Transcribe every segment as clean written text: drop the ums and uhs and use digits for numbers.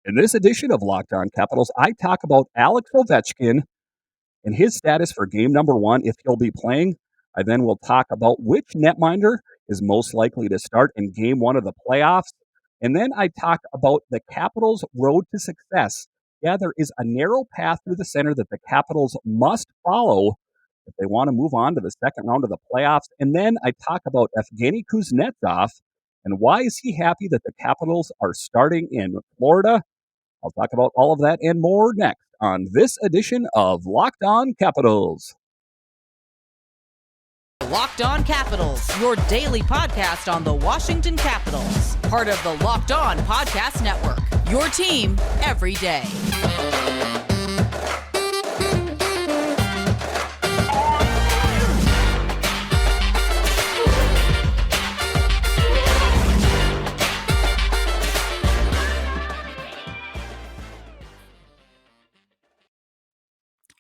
In this edition of Locked On Capitals, I talk about Alex Ovechkin and his status for game number one, if he'll be playing. I then will talk about which netminder is most likely to start in game one of the playoffs. And then I talk about the Capitals' road to success. Yeah, there is a narrow path through the center that the Capitals must follow if they want to move on to the second round of the playoffs. And then I talk about Evgeny Kuznetsov and why is he happy that the Capitals are starting in Florida. I'll talk about all of that and more next on this edition of Locked On Capitals. Locked On Capitals, your daily podcast on the Washington Capitals. Part of the Locked On Podcast Network, your team every day.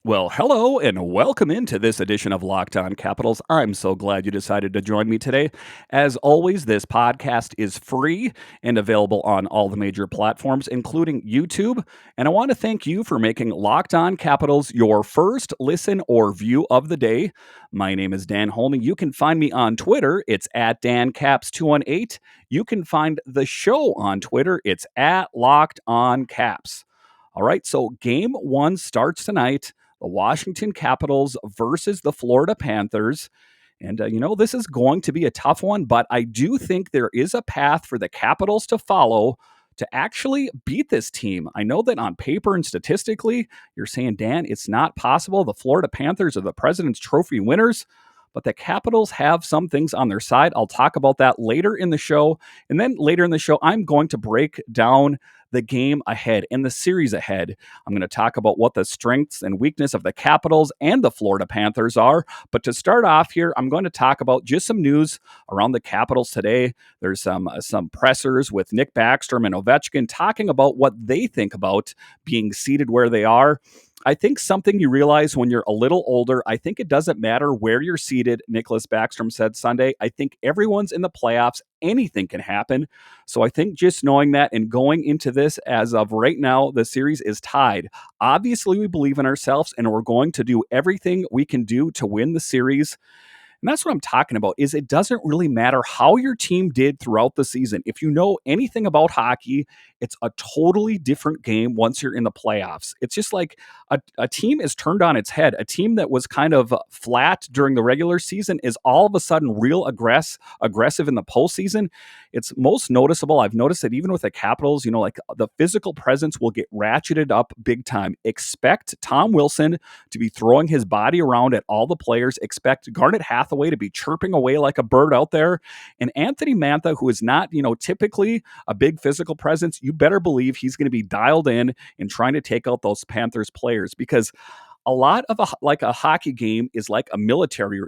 Well, hello and welcome into this edition of Locked On Capitals. I'm so glad you decided to join me today. As always, this podcast is free and available on all the major platforms, including YouTube. And I want to thank you for making Locked On Capitals your first listen or view of the day. My name is Dan Holming. You can find me on Twitter. It's at DanCaps218. You can find the show on Twitter. It's at Locked On Caps. All right, so game one starts tonight. The Washington Capitals versus the Florida Panthers. And, this is going to be a tough one, but I do think there is a path for the Capitals to follow to actually beat this team. I know that on paper and statistically, you're saying, Dan, it's not possible. The Florida Panthers are the President's Trophy winners, but the Capitals have some things on their side. I'll talk about that later in the show. And then later in the show, I'm going to break down the game ahead and the series ahead. I'm going to talk about what the strengths and weakness of the Capitals and the Florida Panthers are. But to start off here, I'm going to talk about just some news around the Capitals today. There's some pressers with Nick Backstrom and Ovechkin talking about what they think about being seated where they are. I think something you realize when you're a little older, I think it doesn't matter where you're seated, Nicholas Backstrom said Sunday. I think everyone's in the playoffs. Anything can happen. So I think just knowing that and going into this as of right now, the series is tied. Obviously, we believe in ourselves and we're going to do everything we can do to win the series. And that's what I'm talking about, is it doesn't really matter how your team did throughout the season. If you know anything about hockey, it's a totally different game once you're in the playoffs. It's just like a team is turned on its head. A team that was kind of flat during the regular season is all of a sudden real aggressive in the postseason. It's most noticeable. I've noticed that even with the Capitals, like the physical presence will get ratcheted up big time. Expect Tom Wilson to be throwing his body around at all the players. Expect Garnet Hathaway to be chirping away like a bird out there. And Anthony Mantha, who is not, typically a big physical presence, you better believe he's going to be dialed in trying to take out those Panthers players, because a lot of a hockey game is like a military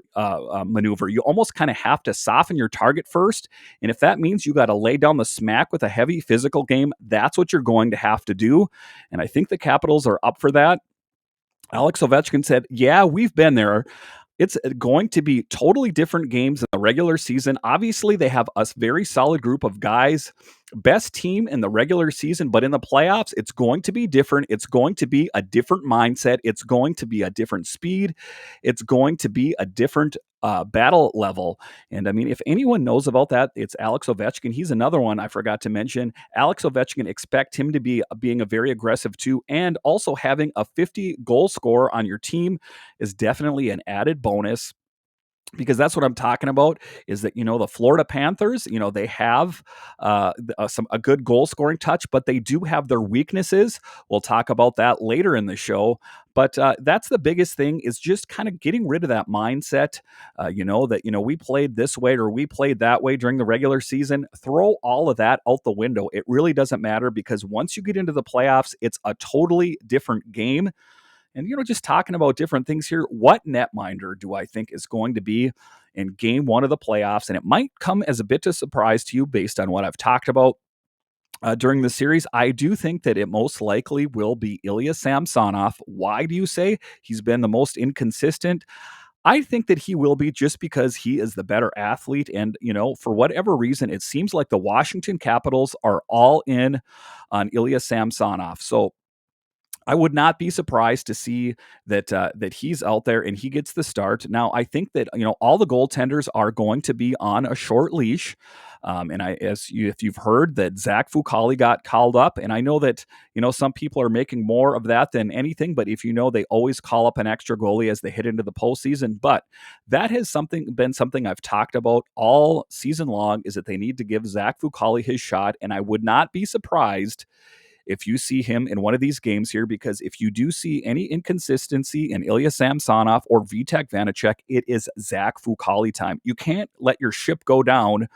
maneuver. You almost kind of have to soften your target first. And if that means you got to lay down the smack with a heavy physical game, that's what you're going to have to do. And I think the Capitals are up for that. Alex Ovechkin said, yeah, we've been there. It's going to be totally different games in the regular season. Obviously, they have a very solid group of guys. Best team in the regular season, but in the playoffs, it's going to be different. It's going to be a different mindset. It's going to be a different speed. It's going to be a different battle level. And I mean, if anyone knows about that, it's Alex Ovechkin. He's another one I forgot to mention. Alex Ovechkin, expect him to be being a very aggressive too. And also having a 50 goal scorer on your team is definitely an added bonus. Because that's what I'm talking about, is that, the Florida Panthers, they have a good goal scoring touch, but they do have their weaknesses. We'll talk about that later in the show. But that's the biggest thing, is just kind of getting rid of that mindset, that, we played this way or we played that way during the regular season. Throw all of that out the window. It really doesn't matter, because once you get into the playoffs, it's a totally different game. And, just talking about different things here, what netminder do I think is going to be in game one of the playoffs? And it might come as a bit of a surprise to you based on what I've talked about during the series. I do think that it most likely will be Ilya Samsonov. Why do you say? He's been the most inconsistent. I think that he will be just because he is the better athlete. And, for whatever reason, it seems like the Washington Capitals are all in on Ilya Samsonov. So I would not be surprised to see that he's out there and he gets the start. Now, I think that all the goaltenders are going to be on a short leash, and if you've heard that Zach Fucale got called up, and I know that some people are making more of that than anything, but if they always call up an extra goalie as they hit into the postseason. But that has been something I've talked about all season long, is that they need to give Zach Fucale his shot, and I would not be surprised if you see him in one of these games here, because if you do see any inconsistency in Ilya Samsonov or Vitek Vanecek, it is Zach Fucale time. You can't let your ship go down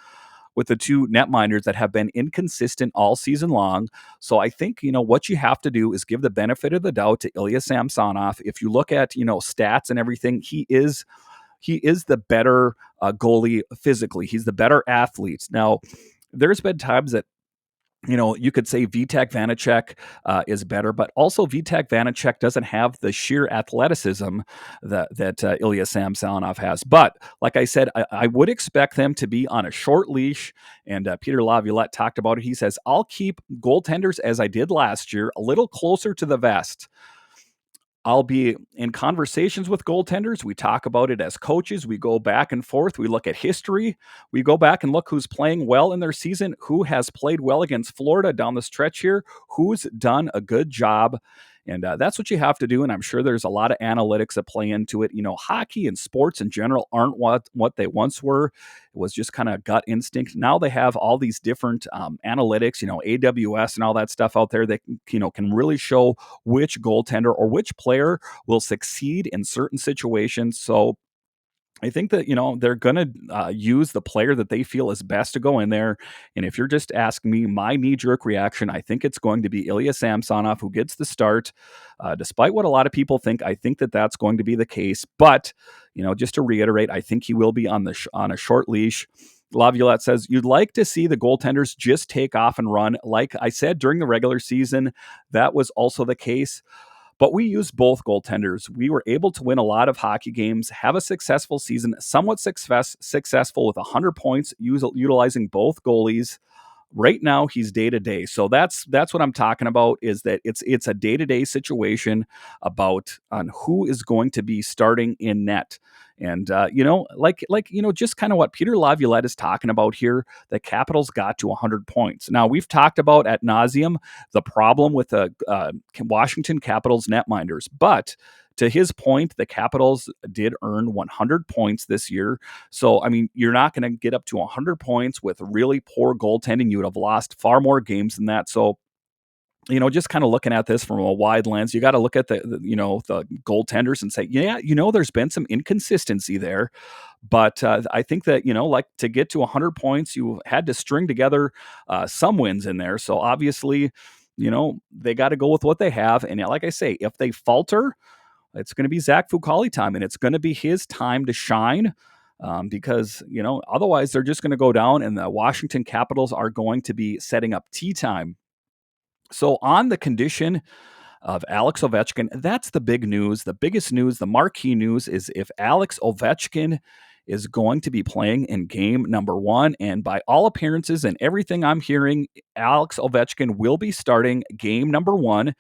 with the two netminders that have been inconsistent all season long. So I think, what you have to do is give the benefit of the doubt to Ilya Samsonov. If you look at, stats and everything, he is the better goalie physically. He's the better athlete. Now, there's been times that you could say Vitek Vanecek is better, but also Vitek Vanecek doesn't have the sheer athleticism that Ilya Samsonov has. But like I said, I would expect them to be on a short leash. And Peter Laviolette talked about it. He says, I'll keep goaltenders as I did last year, a little closer to the vest. I'll be in conversations with goaltenders. We talk about it as coaches. We go back and forth. We look at history. We go back and look who's playing well in their season, who has played well against Florida down the stretch here, who's done a good job. And that's what you have to do. And I'm sure there's a lot of analytics that play into it. Hockey and sports in general aren't what they once were. It was just kind of gut instinct. Now they have all these different analytics, AWS and all that stuff out there that, can really show which goaltender or which player will succeed in certain situations. So I think that, they're going to use the player that they feel is best to go in there. And if you're just asking me my knee jerk reaction, I think it's going to be Ilya Samsonov who gets the start. Despite what a lot of people think, I think that that's going to be the case. But, just to reiterate, I think he will be on a short leash. Laviolette says, you'd like to see the goaltenders just take off and run. Like I said, during the regular season, that was also the case. But we used both goaltenders. We were able to win a lot of hockey games, have a successful season, somewhat successful with 100 points, utilizing both goalies. Right now, he's day to day. So that's what I'm talking about, is that it's a day to day situation about on who is going to be starting in net. And just kind of what Peter Laviolette is talking about here. The Capitals got to 100 points. Now, we've talked about ad nauseum the problem with the Washington Capitals netminders, but to his point, the Capitals did earn 100 points this year. So, I mean, you're not going to get up to 100 points with really poor goaltending. You would have lost far more games than that. So, just kind of looking at this from a wide lens, you got to look at the goaltenders and say, yeah, there's been some inconsistency there. But I think that, like to get to 100 points, you had to string together some wins in there. So obviously, they got to go with what they have. And like I say, if they falter, it's going to be Zach Fucale time, and it's going to be his time to shine. Because, otherwise they're just going to go down, and the Washington Capitals are going to be setting up tea time. So on the condition of Alex Ovechkin, that's the big news. The biggest news, the marquee news, is if Alex Ovechkin is going to be playing in game number 1. And by all appearances and everything I'm hearing, Alex Ovechkin will be starting game number 1.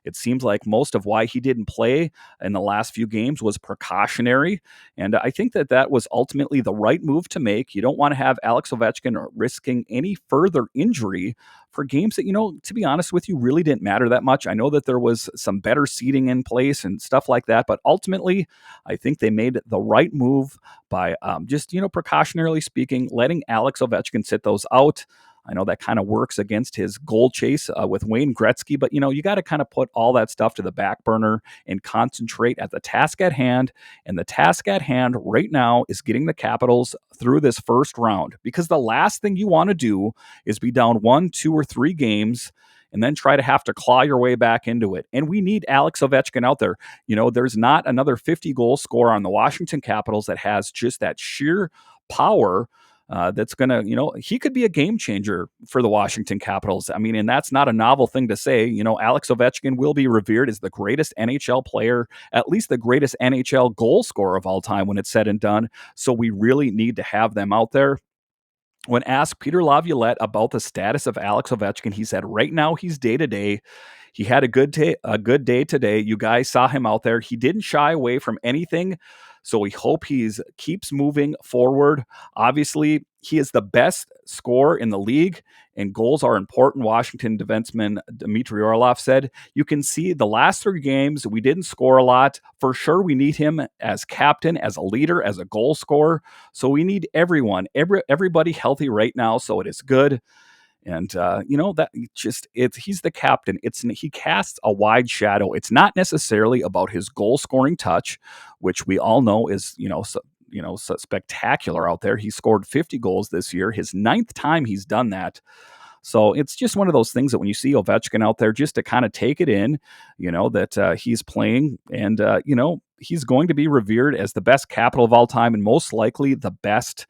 It seems like most of why he didn't play in the last few games was precautionary. And I think that was ultimately the right move to make. You don't want to have Alex Ovechkin risking any further injury for games that, to be honest with you, really didn't matter that much. I know that there was some better seating in place and stuff like that, but ultimately, I think they made the right move by just, precautionarily speaking, letting Alex Ovechkin sit those out. I know that kind of works against his goal chase with Wayne Gretzky, but you got to kind of put all that stuff to the back burner and concentrate at the task at hand. And the task at hand right now is getting the Capitals through this first round, because the last thing you want to do is be down 1, 2, or 3 games and then try to have to claw your way back into it. And we need Alex Ovechkin out there. There's not another 50-goal scorer on the Washington Capitals that has just that sheer power that's going to, he could be a game changer for the Washington Capitals. I mean, and that's not a novel thing to say. Alex Ovechkin will be revered as the greatest NHL player, at least the greatest NHL goal scorer of all time when it's said and done. So we really need to have them out there. When asked Peter Laviolette about the status of Alex Ovechkin, he said, "Right now he's day to day. He had a good day today. You guys saw him out there. He didn't shy away from anything. So we hope he's keeps moving forward. Obviously, he is the best scorer in the league, and goals are important." Washington defenseman Dmitry Orlov said, "You can see the last 3 games, we didn't score a lot. For sure, we need him as captain, as a leader, as a goal scorer. So we need everybody healthy right now. So it is good." And that he's the captain. He casts a wide shadow. It's not necessarily about his goal scoring touch, which we all know is so spectacular out there. He scored 50 goals this year, his 9th time he's done that. So it's just one of those things that when you see Ovechkin out there, just to kind of take it in, that he's playing, and he's going to be revered as the best Capital of all time, and most likely the best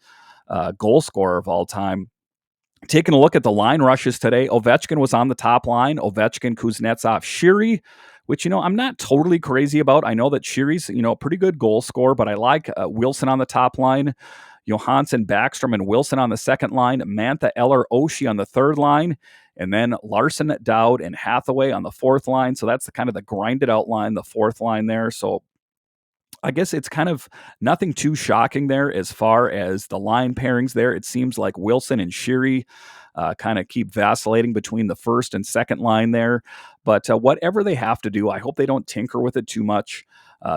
goal scorer of all time. Taking a look at the line rushes today, Ovechkin was on the top line. Ovechkin, Kuznetsov, Sheary, which, I'm not totally crazy about. I know that Sheary's, a pretty good goal scorer, but I like Wilson on the top line, Johansson, Backstrom, and Wilson on the second line, Mantha, Eller, Oshie on the third line, and then Larson, Dowd, and Hathaway on the fourth line. So that's the kind of the grinded out line, the fourth line there. So I guess it's kind of nothing too shocking there as far as the line pairings there. It seems like Wilson and Sheary kind of keep vacillating between the first and second line there. But whatever they have to do, I hope they don't tinker with it too much,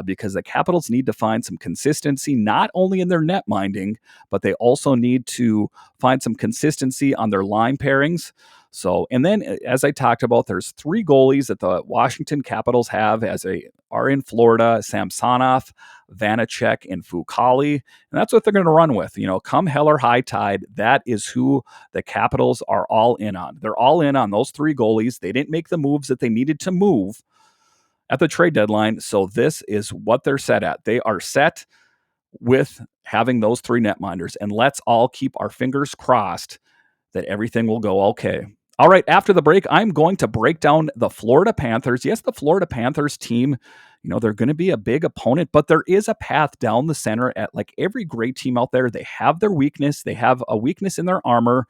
because the Capitals need to find some consistency, not only in their net minding, but they also need to find some consistency on their line pairings. So, and then as I talked about, there's 3 goalies that the Washington Capitals are in Florida: Samsonov, Vanecek, and Fucale. And that's what they're going to run with. Come hell or high tide, that is who the Capitals are all in on. They're all in on those 3 goalies. They didn't make the moves that they needed to move at the trade deadline. So this is what they're set at. They are set with having those 3 netminders. And let's all keep our fingers crossed that everything will go okay. All right, after the break, I'm going to break down the Florida Panthers. Yes, the Florida Panthers team, they're going to be a big opponent, but there is a path down the center at like every great team out there. They have their weakness. They have a weakness in their armor,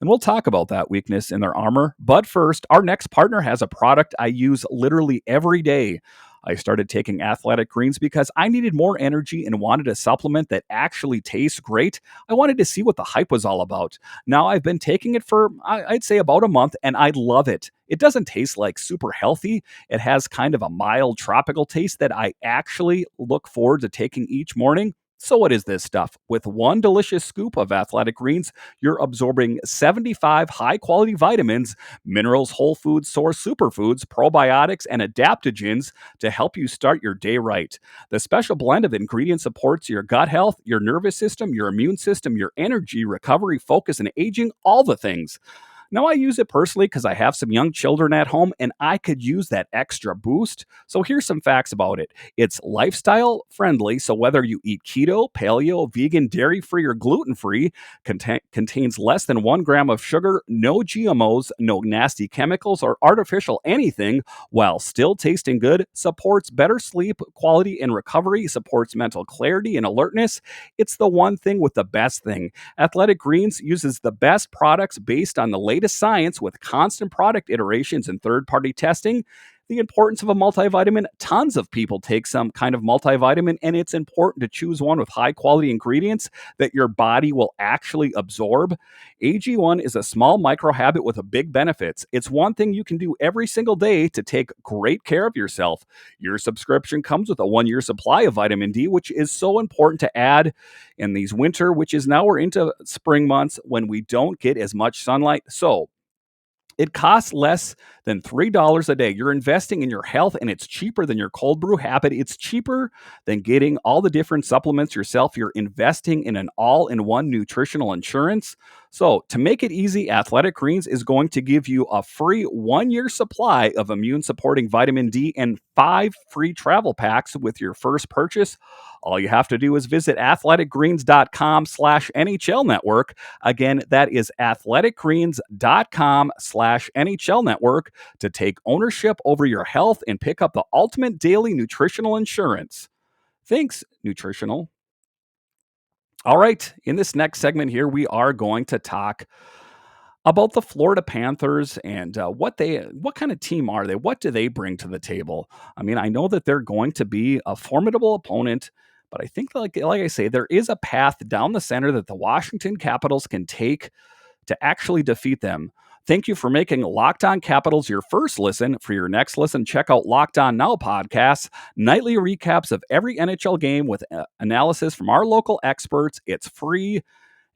and we'll talk about that weakness in their armor. But first, our next partner has a product I use literally every day. I started taking Athletic Greens because I needed more energy and wanted a supplement that actually tastes great. I wanted to see what the hype was all about. Now I've been taking it for, I'd say, about a month, and I love it. It doesn't taste like super healthy. It has kind of a mild tropical taste that I actually look forward to taking each morning. So what is this stuff? With 1 delicious scoop of Athletic Greens, you're absorbing 75 high-quality vitamins, minerals, whole food source superfoods, probiotics, and adaptogens to help you start your day right. The special blend of ingredients supports your gut health, your nervous system, your immune system, your energy, recovery, focus, and aging, all the things. Now, I use it personally because I have some young children at home and I could use that extra boost. So here's some facts about it. It's lifestyle friendly. So whether you eat keto, paleo, vegan, dairy free, or gluten free, contains less than 1 gram of sugar, no GMOs, no nasty chemicals or artificial anything, while still tasting good, supports better sleep quality and recovery, supports mental clarity and alertness. It's the one thing with the best thing. Athletic Greens uses the best products based on the latest science with constant product iterations and third-party testing. The importance of a multivitamin: tons of people take some kind of multivitamin, and it's important to choose one with high-quality ingredients that your body will actually absorb. AG1 is a small micro habit with a big benefits. It's one thing you can do every single day to take great care of yourself. Your subscription comes with a 1-year supply of vitamin D, which is so important to add in these winter, which is now we're into spring months when we don't get as much sunlight. So it costs less than $3 a day. You're investing in your health, and it's cheaper than your cold brew habit. It's cheaper than getting all the different supplements yourself. You're investing in an all-in-one nutritional insurance. So, to make it easy, Athletic Greens is going to give you a free 1-year supply of immune supporting vitamin D and 5 free travel packs with your first purchase. All you have to do is visit athleticgreens.com/NHL network. Again, that is athleticgreens.com/NHL network to take ownership over your health and pick up the ultimate daily nutritional insurance. Thanks, Nutritional. All right, in this next segment here, we are going to talk about the Florida Panthers and what kind of team are they? What do they bring to the table? I mean, I know that they're going to be a formidable opponent, but I think like I say, there is a path down the center that the Washington Capitals can take to actually defeat them. Thank you for making Locked On Capitals your first listen. For your next listen, check out Locked On Now podcasts, nightly recaps of every NHL game with analysis from our local experts. It's free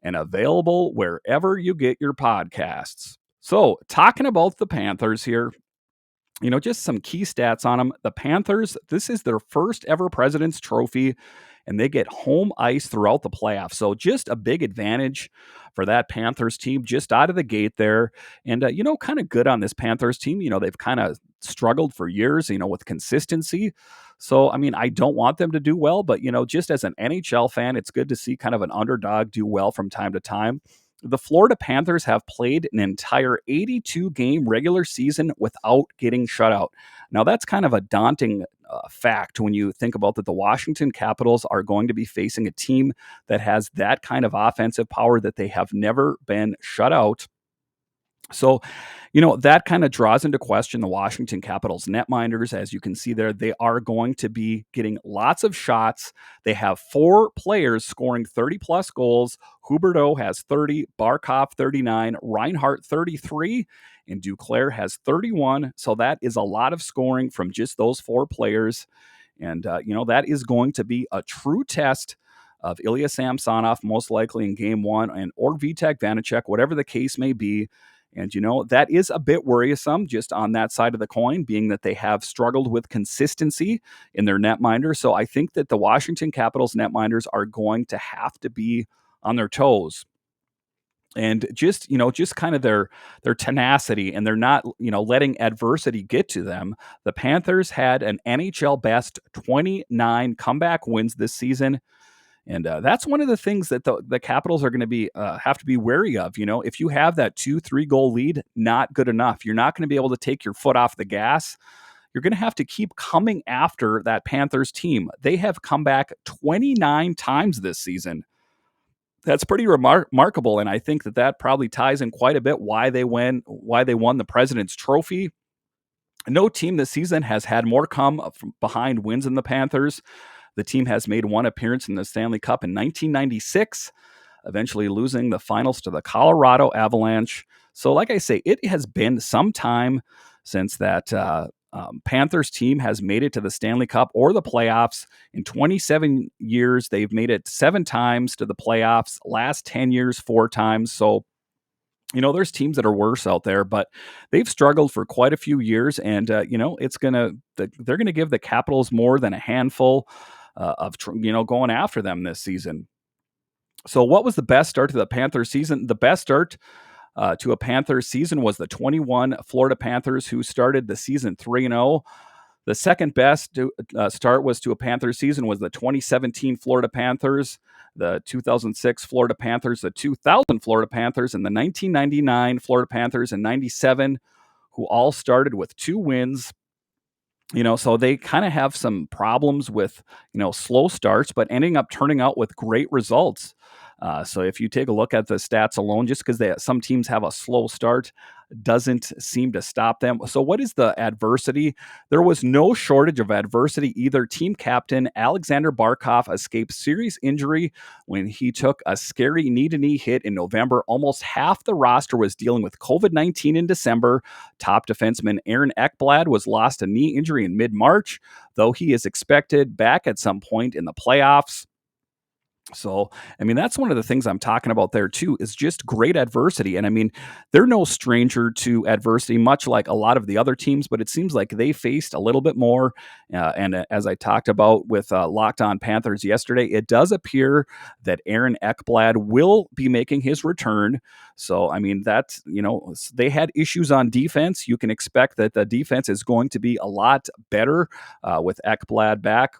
and available wherever you get your podcasts. So, talking about the Panthers here, just some key stats on them. The Panthers, this is their first ever President's Trophy, and they get home ice throughout the playoffs. So just a big advantage for that Panthers team just out of the gate there. And, kind of good on this Panthers team. They've kind of struggled for years, with consistency. So, I mean, I don't want them to do well, but, just as an NHL fan, it's good to see kind of an underdog do well from time to time. The Florida Panthers have played an entire 82-game regular season without getting shut out. Now, that's kind of a daunting fact when you think about that the Washington Capitals are going to be facing a team that has that kind of offensive power, that they have never been shut out. So, that kind of draws into question the Washington Capitals netminders. As you can see there, they are going to be getting lots of shots. They have 4 players scoring 30-plus goals. Huberdeau has 30, Barkov 39, Reinhart 33, and Duclair has 31. So that is a lot of scoring from just those 4 players. And, that is going to be a true test of Ilya Samsonov, most likely in Game 1, or Vitek Vanecek, whatever the case may be. And, that is a bit worrisome just on that side of the coin, being that they have struggled with consistency in their netminder. So I think that the Washington Capitals netminders are going to have to be on their toes. And just kind of their tenacity, and they're not, letting adversity get to them. The Panthers had an NHL best 29 comeback wins this season. And that's one of the things that the Capitals are going to be have to be wary of. If you have that 2-3 goal lead, not good enough. You're not going to be able to take your foot off the gas. You're going to have to keep coming after that Panthers team. They have come back 29 times this season. That's pretty remarkable, and I think that probably ties in quite a bit why they won the President's Trophy. No team this season has had more come from behind wins than the Panthers. The team has made one appearance in the Stanley Cup in 1996, eventually losing the finals to the Colorado Avalanche. So, like I say, it has been some time since that Panthers team has made it to the Stanley Cup or the playoffs. In 27 years, they've made it 7 times to the playoffs. Last 10 years, 4 times. So, there's teams that are worse out there, but they've struggled for quite a few years, and they're going to give the Capitals more than a handful of going after them this season. So, what was the best start to the Panthers season? The best start to a Panthers season was the 21 Florida Panthers, who started the season 3-0. The second best start was to a Panthers season was the 2017 Florida Panthers, the 2006 Florida Panthers, the 2000 Florida Panthers, and the 1999 Florida Panthers and 97, who all started with 2 wins. So they kind of have some problems with, slow starts, but ending up turning out with great results. So if you take a look at the stats alone, just because some teams have a slow start doesn't seem to stop them. So what is the adversity? There was no shortage of adversity either. Team captain Alexander Barkov escaped serious injury when he took a scary knee-to-knee hit in November. Almost half the roster was dealing with COVID-19 in December. Top defenseman Aaron Ekblad was lost to knee injury in mid-March, though he is expected back at some point in the playoffs. So, I mean, that's one of the things I'm talking about there too, is just great adversity. And I mean, they're no stranger to adversity, much like a lot of the other teams, but it seems like they faced a little bit more. And as I talked about with Locked On Panthers yesterday, it does appear that Aaron Ekblad will be making his return. So, I mean, that's, they had issues on defense. You can expect that the defense is going to be a lot better with Ekblad back.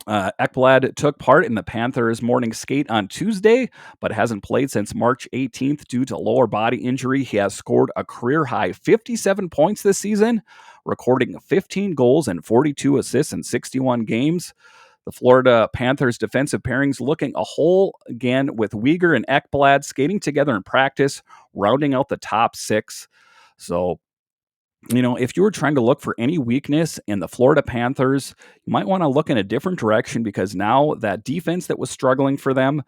Ekblad took part in the Panthers' morning skate on Tuesday, but hasn't played since March 18th due to lower body injury. He has scored a career high 57 points this season, recording 15 goals and 42 assists in 61 games. The Florida Panthers defensive pairings looking a whole again with Uyghur and Ekblad skating together in practice, rounding out the top six. So if you were trying to look for any weakness in the Florida Panthers, you might want to look in a different direction because now that defense that was struggling for them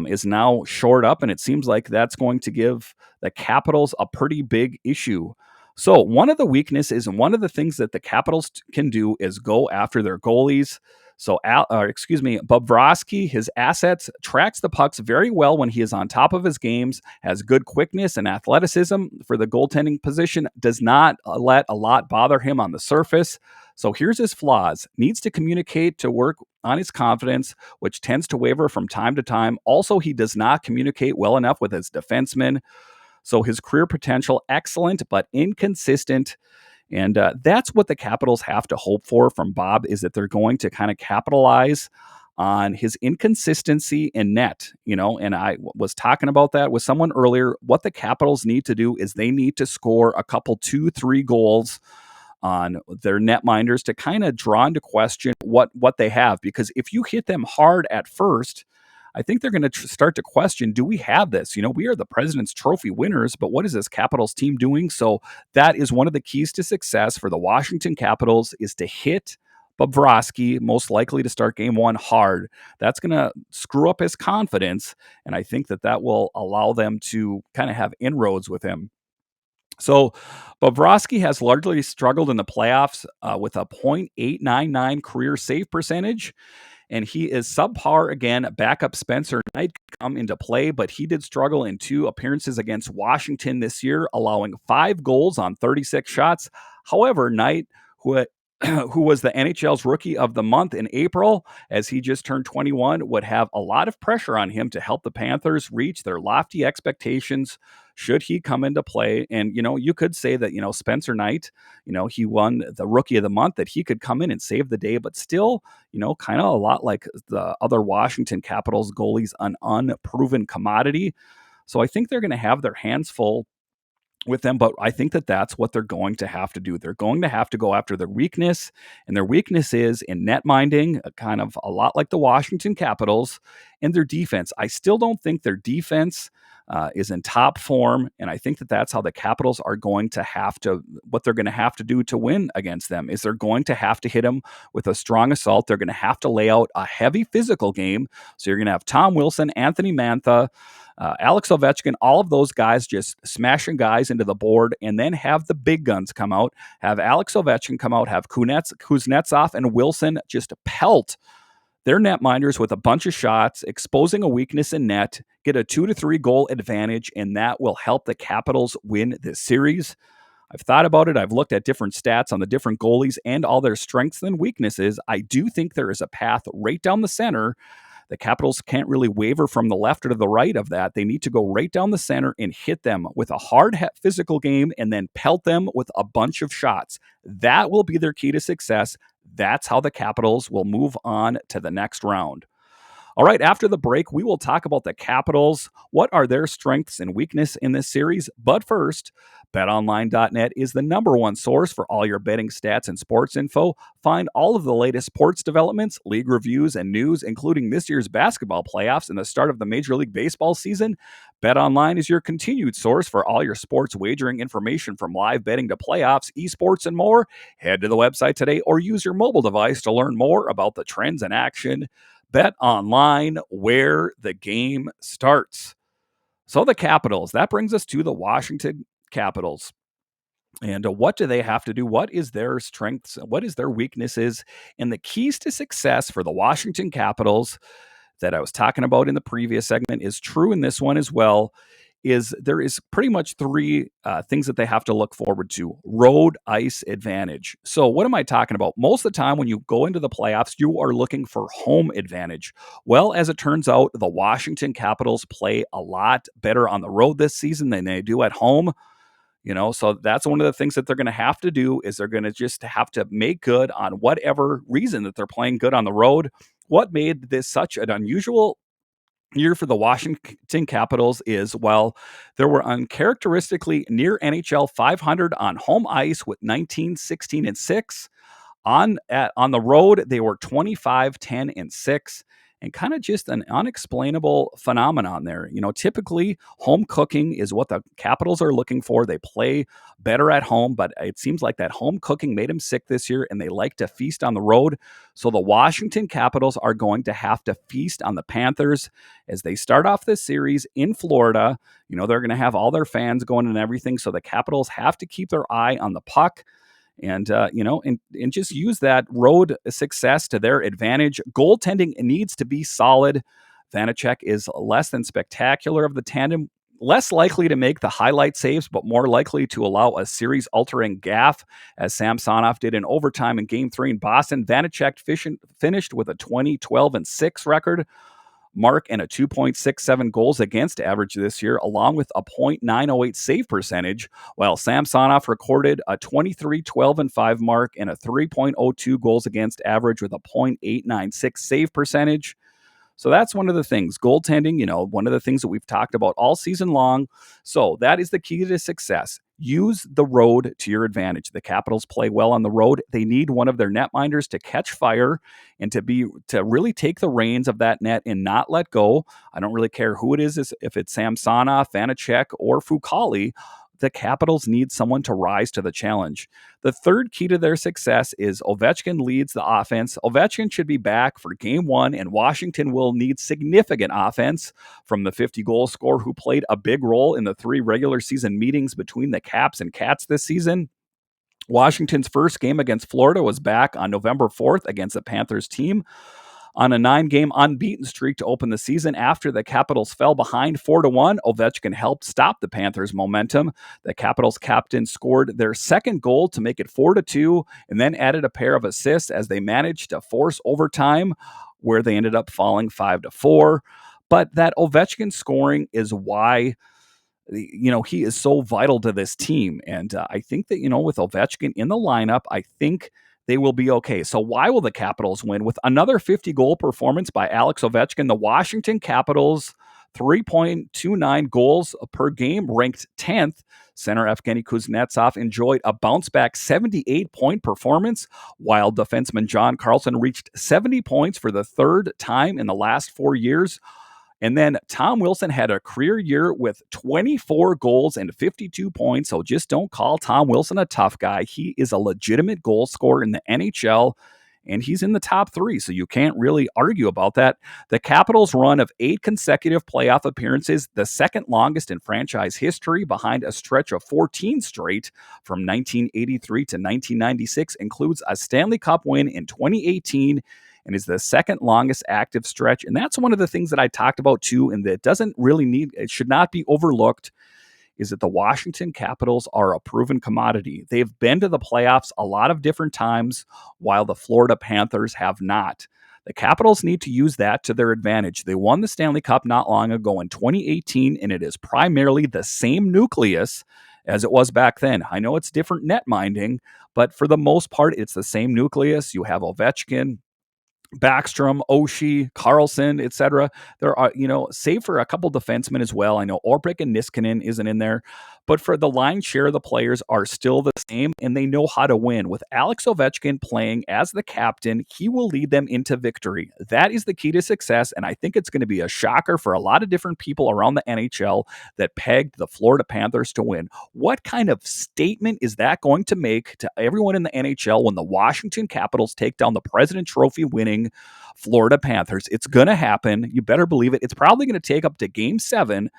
is now shored up, and it seems like that's going to give the Capitals a pretty big issue. So one of the weaknesses and one of the things that the Capitals can do is go after their goalies. So, Bobrovsky, his assets, tracks the pucks very well when he is on top of his games, has good quickness and athleticism for the goaltending position, does not let a lot bother him on the surface. So here's his flaws. Needs to communicate to work on his confidence, which tends to waver from time to time. Also, he does not communicate well enough with his defensemen. So his career potential, excellent, but inconsistent. And that's what the Capitals have to hope for from Bob, is that they're going to kind of capitalize on his inconsistency in net, and I was talking about that with someone earlier. What the Capitals need to do is they need to score a couple, 2-3 goals on their netminders to kind of draw into question what they have. Because if you hit them hard at first, I think they're going to start to question, do we have this? We are the President's Trophy winners, but what is this Capitals team doing? So that is one of the keys to success for the Washington Capitals, is to hit Bobrovsky, most likely to start game one, hard. That's going to screw up his confidence, and I think that will allow them to kind of have inroads with him. So Bobrovsky has largely struggled in the playoffs with a .899 career save percentage, and he is subpar again. Backup Spencer Knight come into play, but he did struggle in 2 appearances against Washington this year, allowing 5 goals on 36 shots. However, Knight, who was the NHL's Rookie of the Month in April, as he just turned 21, would have a lot of pressure on him to help the Panthers reach their lofty expectations should he come into play. And, you could say that, Spencer Knight, he won the Rookie of the Month, that he could come in and save the day, but still, kind of a lot like the other Washington Capitals goalies, an unproven commodity. So I think they're going to have their hands full with them, but I think that's what they're going to have to do. They're going to have to go after their weakness, and their weakness is in net minding, kind of a lot like the Washington Capitals, and their defense. I still don't think their defense is in top form, and I think that's how the Capitals are going to have to, what they're going to have to do to win against them, is they're going to have to hit them with a strong assault. They're going to have to lay out a heavy physical game. So you're going to have Tom Wilson, Anthony Mantha, Alex Ovechkin, all of those guys just smashing guys into the board, and then have the big guns come out, have Alex Ovechkin come out, have Kuznetsov and Wilson just pelt their netminders with a bunch of shots, exposing a weakness in net, get a 2-3 goal advantage, and that will help the Capitals win this series. I've thought about it. I've looked at different stats on the different goalies and all their strengths and weaknesses. I do think there is a path right down the center. The Capitals can't really waver from the left or to the right of that. They need to go right down the center and hit them with a hard physical game and then pelt them with a bunch of shots. That will be their key to success. That's how the Capitals will move on to the next round. All right, after the break, we will talk about the Capitals. What are their strengths and weakness in this series? But first, BetOnline.net is the #1 source for all your betting stats and sports info. Find all of the latest sports developments, league reviews, and news, including this year's basketball playoffs and the start of the Major League Baseball season. BetOnline is your continued source for all your sports wagering information, from live betting to playoffs, esports, and more. Head to the website today or use your mobile device to learn more about the trends in action. Bet online, where the game starts. So the Capitals, that brings us to the Washington Capitals. And what do they have to do? What is their strengths? What is their weaknesses? And the keys to success for the Washington Capitals, that I was talking about in the previous segment is true in this one as well. Is there is pretty much three things that they have to look forward to. Road ice advantage. So what am I talking about? Most of the time when you go into the playoffs, you are looking for home advantage. Well, as it turns out, the Washington Capitals play a lot better on the road this season than they do at home. So that's one of the things that they're going to have to do is they're going to just have to make good on whatever reason that they're playing good on the road. What made this such an unusual year for the Washington Capitals is, well, there were uncharacteristically near NHL 500 on home ice with 19, 16, and 6. On the road, they were 25, 10, and 6, and kind of just an unexplainable phenomenon there. Typically home cooking is what the Capitals are looking for. They play better at home, but it seems like that home cooking made them sick this year, and they like to feast on the road. So the Washington Capitals are going to have to feast on the Panthers as they start off this series in Florida. They're going to have all their fans going and everything, so the Capitals have to keep their eye on the puck and and just use that road success to their advantage. Goaltending needs to be solid. Vanecek is less than spectacular of the tandem, less likely to make the highlight saves, but more likely to allow a series-altering gaffe, as Samsonov did in overtime in Game 3 in Boston. Vanecek finished with a 20-12-6 record mark and a 2.67 goals against average this year, along with a .908 save percentage, while Samsonov recorded a 23-12-5 mark and a 3.02 goals against average with a .896 save percentage. So that's one of the things. Goaltending, one of the things that we've talked about all season long. So that is the key to success. Use the road to your advantage. The Capitals play well on the road. They need one of their netminders to catch fire and to really take the reins of that net and not let go. I don't really care who it is, if it's Samsonov, Vanecek, or Fucale. The Capitals need someone to rise to the challenge. The third key to their success is Ovechkin leads the offense. Ovechkin should be back for Game 1, and Washington will need significant offense from the 50-goal scorer who played a big role in the 3 regular season meetings between the Caps and Cats this season. Washington's first game against Florida was back on November 4th against the Panthers team on a 9-game unbeaten streak to open the season. After the Capitals fell behind 4-1, Ovechkin helped stop the Panthers' momentum. The Capitals captain scored their second goal to make it 4-2, and then added a pair of assists as they managed to force overtime, where they ended up falling 5-4. But that Ovechkin scoring is why he is so vital to this team. And I think that, with Ovechkin in the lineup, I think they will be okay. So why will the Capitals win? With another 50-goal performance by Alex Ovechkin, the Washington Capitals 3.29 goals per game, ranked 10th. Center Evgeny Kuznetsov enjoyed a bounce-back 78-point performance, while defenseman John Carlson reached 70 points for the third time in the last 4 years. And then Tom Wilson had a career year with 24 goals and 52 points. So just don't call Tom Wilson a tough guy. He is a legitimate goal scorer in the NHL, and he's in the top 3. So you can't really argue about that. The Capitals' run of 8 consecutive playoff appearances, the second longest in franchise history, behind a stretch of 14 straight from 1983 to 1996, includes a Stanley Cup win in 2018, and is the second longest active stretch. And that's one of the things that I talked about too, and that it should not be overlooked, is that the Washington Capitals are a proven commodity. They've been to the playoffs a lot of different times, while the Florida Panthers have not. The Capitals need to use that to their advantage. They won the Stanley Cup not long ago in 2018, and it is primarily the same nucleus as it was back then. I know it's different net minding, but for the most part, it's the same nucleus. You have Ovechkin, Backstrom, Oshie, Carlson, etc. There are, save for a couple defensemen as well. I know Orpik and Niskanen isn't in there, but for the lion's share, the players are still the same, and they know how to win. With Alex Ovechkin playing as the captain, he will lead them into victory. That is the key to success, and I think it's going to be a shocker for a lot of different people around the NHL that pegged the Florida Panthers to win. What kind of statement is that going to make to everyone in the NHL when the Washington Capitals take down the President Trophy winning Florida Panthers? It's going to happen. You better believe it. It's probably going to take up to Game 7,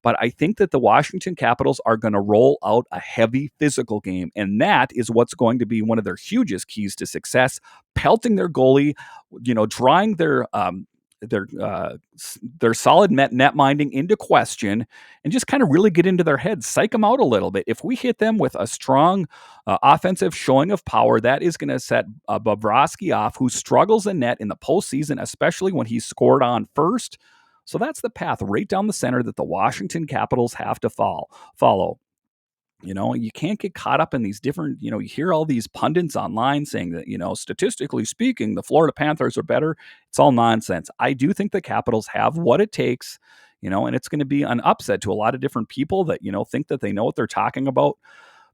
but I think that the Washington Capitals are going to roll out a heavy physical game, and that is what's going to be one of their hugest keys to success, pelting their goalie, drawing their their solid net minding into question and just kind of really get into their heads, psych them out a little bit. If we hit them with a strong offensive showing of power, that is going to set Bobrovsky off, who struggles in net in the postseason, especially when he's scored on first. So that's the path right down the center that the Washington Capitals have to follow. You can't get caught up in these different, you hear all these pundits online saying that, statistically speaking, the Florida Panthers are better. It's all nonsense. I do think the Capitals have what it takes, and it's going to be an upset to a lot of different people that, think that they know what they're talking about.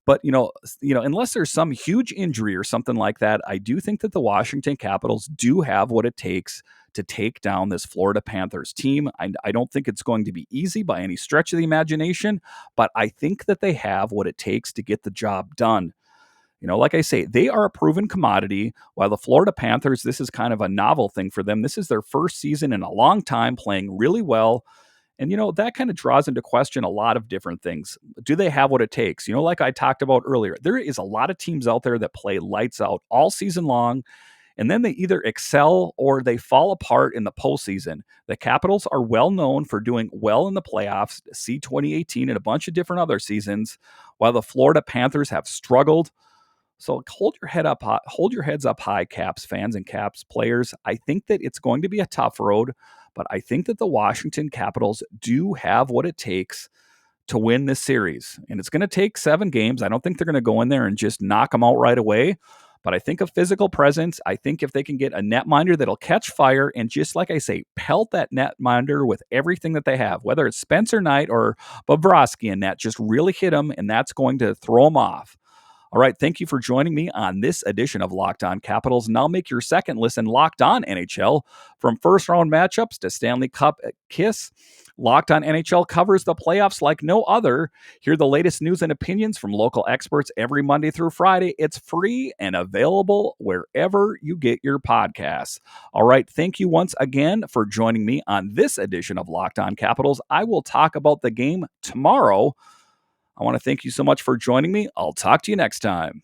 But, unless there's some huge injury or something like that, I do think that the Washington Capitals do have what it takes to take down this Florida Panthers team. I don't think it's going to be easy by any stretch of the imagination, but I think that they have what it takes to get the job done. Like I say, they are a proven commodity, while the Florida Panthers, this is kind of a novel thing for them. This is their first season in a long time playing really well. And, that kind of draws into question a lot of different things. Do they have what it takes? Like I talked about earlier, there is a lot of teams out there that play lights out all season long, and then they either excel or they fall apart in the postseason. The Capitals are well known for doing well in the playoffs, see 2018 and a bunch of different other seasons, while the Florida Panthers have struggled. So hold your heads up high, Caps fans and Caps players. I think that it's going to be a tough road, but I think that the Washington Capitals do have what it takes to win this series. And it's going to take 7 games. I don't think they're going to go in there and just knock them out right away. But I think a physical presence, I think if they can get a netminder that'll catch fire and just, like I say, pelt that netminder with everything that they have, whether it's Spencer Knight or Bobrovsky in net, just really hit them, and that's going to throw them off. All right, thank you for joining me on this edition of Locked On Capitals. Now make your second listen Locked On NHL. From first-round matchups to Stanley Cup kiss, Locked On NHL covers the playoffs like no other. Hear the latest news and opinions from local experts every Monday through Friday. It's free and available wherever you get your podcasts. All right, thank you once again for joining me on this edition of Locked On Capitals. I will talk about the game tomorrow. I want to thank you so much for joining me. I'll talk to you next time.